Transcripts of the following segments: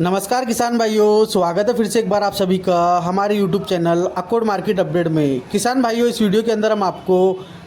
नमस्कार किसान भाइयों, स्वागत है फिर से एक बार आप सभी का हमारे YouTube channel Akot market update में। किसान भाइयों, इस वीडियो के अंदर हम आपको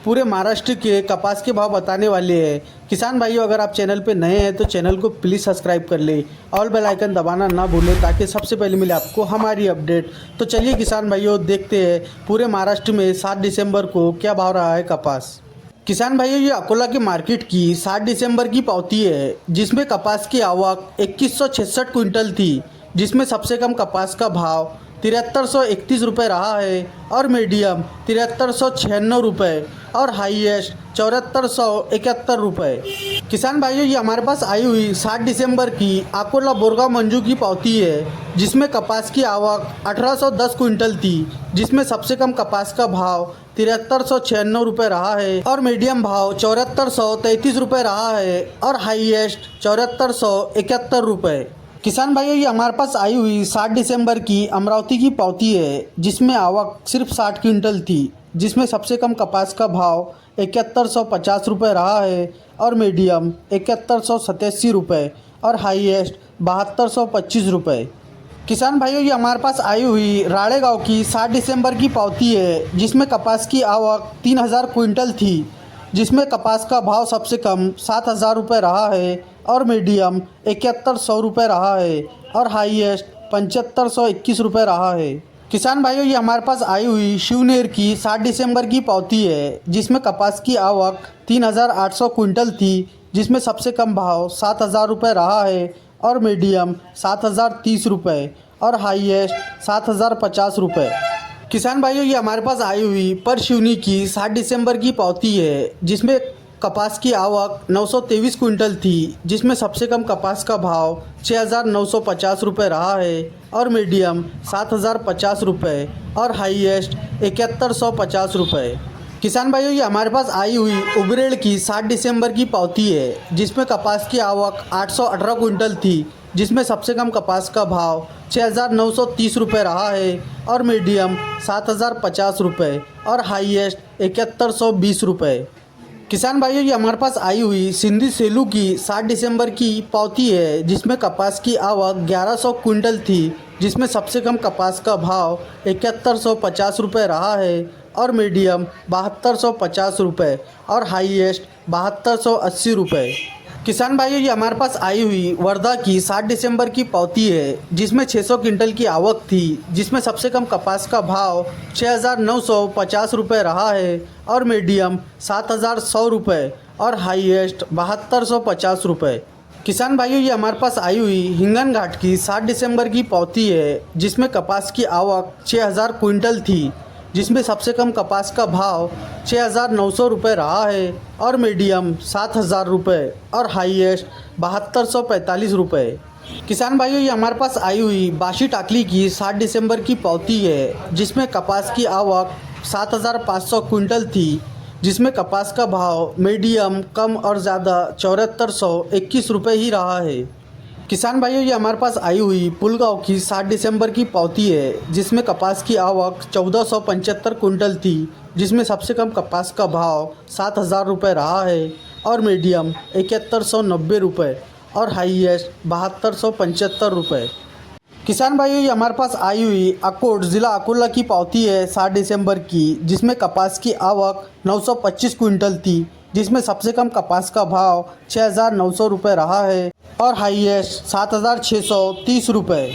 पूरे महाराष्ट्र के कपास के भाव बताने वाले हैं। किसान भाइयों, अगर आप चैनल पे नए हैं तो चैनल को प्लीज़ सब्सक्राइब कर ले, ऑल बेल आइकन दबाना ना भूलें ताकि सबसे पहले मिले आपको हमारी अपडेट। तो चलिए किसान भाइयों, देखते हैं पूरे महाराष्ट्र में 7 दिसंबर को क्या भाव रहा है कपास। किसान भाइयों, ये अकोला की मार्केट की 7 दिसंबर की पावती है, जिसमें कपास की आवक 2166 क्विंटल थी, जिसमें सबसे कम कपास का भाव 7331 रुपये रहा है और मीडियम 7396 रुपये और हाईएस्ट 7471 रुपये। किसान भाइयों, ये हमारे पास आई हुई 7 दिसंबर की अकोला बोरगांव मंजू की पावती है, जिसमें कपास की आवक 1810 क्विंटल थी, जिसमें सबसे कम कपास का भाव 7396 रुपये रहा है और मीडियम भाव 7433 रुपये रहा है और हाईएस्ट 7471 रुपये। किसान भाइयों, ये हमारे पास आई हुई 7 दिसंबर की अमरावती की पावती है, जिसमें आवक सिर्फ 60 क्विंटल थी, जिसमें सबसे कम कपास का भाव 7150 रुपये रहा है और मीडियम 7187 रुपये और हाईएस्ट 7225 रुपये। किसान भाइयों, ये हमारे पास आई हुई राड़ेगांव की 7 दिसंबर की पावती है, जिसमें कपास की आवक 3000 क्विंटल थी, जिसमें कपास का भाव सबसे कम 7000 रुपये रहा है और मीडियम 7100 रुपये रहा है और हाईएस्ट 7521 रुपये रहा है। किसान भाइयों, ये हमारे पास आई हुई शिवनेर की 7 दिसंबर की पावती है, जिसमें कपास की आवक 3800 क्विंटल थी, जिसमें सबसे कम भाव 7000 रुपये रहा है और मीडियम 7030 रुपये और हाईएस्ट 7050 रुपये। किसान भाइयों, ये हमारे पास आई हुई परशिवनी की 7 दिसंबर की पावती है, जिसमें कपास की आवक 923 क्विंटल थी, जिसमें सबसे कम कपास का भाव 6950 रुपये रहा है और मीडियम 7050 रुपये और हाईएस्ट 7150 रुपये। किसान भाइयों, ये हमारे पास आई हुई उबरेड़ की 7 दिसंबर की पावती है, जिसमें कपास की आवक 818 क्विंटल थी, जिसमें सबसे कम कपास का भाव 6930 रुपये रहा है और मीडियम 7050 रुपये और हाईएस्ट 7120 रुपये। किसान भाइयों, ये हमारे पास आई हुई सिंधी सेलू की 7 दिसंबर की पावती है, जिसमें कपास की आवक 1100 क्विंटल थी, जिसमें सबसे कम कपास का भाव 7150 रुपये रहा है और मीडियम 7250 रुपये और हाईएस्ट 7280 रुपये। किसान भाइयों, ये हमारे पास आई हुई वर्धा की 7 दिसंबर की पावती है, जिसमें 600 क्विंटल की आवक थी, जिसमें सबसे कम कपास का भाव 6950 रुपये रहा है और मीडियम 7100 रुपये और हाईएस्ट 7250 रुपये। किसान भाइयों, ये हमारे पास आई हुई हिंगन घाट की 7 दिसंबर की पावती है, जिसमें कपास की आवक 6000 क्विंटल थी, जिसमें सबसे कम कपास का भाव 6900 रुपये रहा है और मीडियम 7000 रुपये और हाईएस्ट 7245 रुपये। किसान भाइयों, ये हमारे पास आई हुई बाशी टाकली की 7 दिसंबर की पावती है, जिसमें कपास की आवक 7500 क्विंटल थी, जिसमें कपास का भाव मीडियम कम और ज़्यादा 7421 रुपये ही रहा है। किसान भाइयों, ये हमारे पास आई हुई पुलगांव की 7 दिसंबर की पावती है, जिसमें कपास की आवक 1475 क्विंटल थी, जिसमें सबसे कम कपास का भाव 7000 रुपये रहा है और मीडियम 7190 रुपये और हाईएस्ट 7275 रुपये। किसान भाइयों, ये हमारे पास आई हुई अकोट ज़िला अकोला की पावती है 7 दिसंबर की, जिसमें कपास की आवक 925 क्विंटल थी, जिसमें सबसे कम कपास का भाव 6900 रुपये रहा है और हाईएस्ट 7630 रुपये।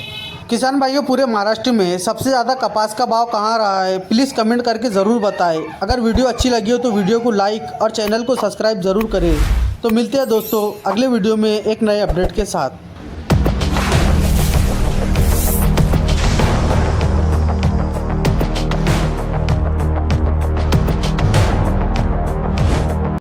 किसान भाइयों, पूरे महाराष्ट्र में सबसे ज़्यादा कपास का भाव कहाँ रहा है, प्लीज़ कमेंट करके ज़रूर बताएं। अगर वीडियो अच्छी लगी हो तो वीडियो को लाइक और चैनल को सब्सक्राइब ज़रूर करें। तो मिलते हैं दोस्तों अगले वीडियो में एक नए अपडेट के साथ।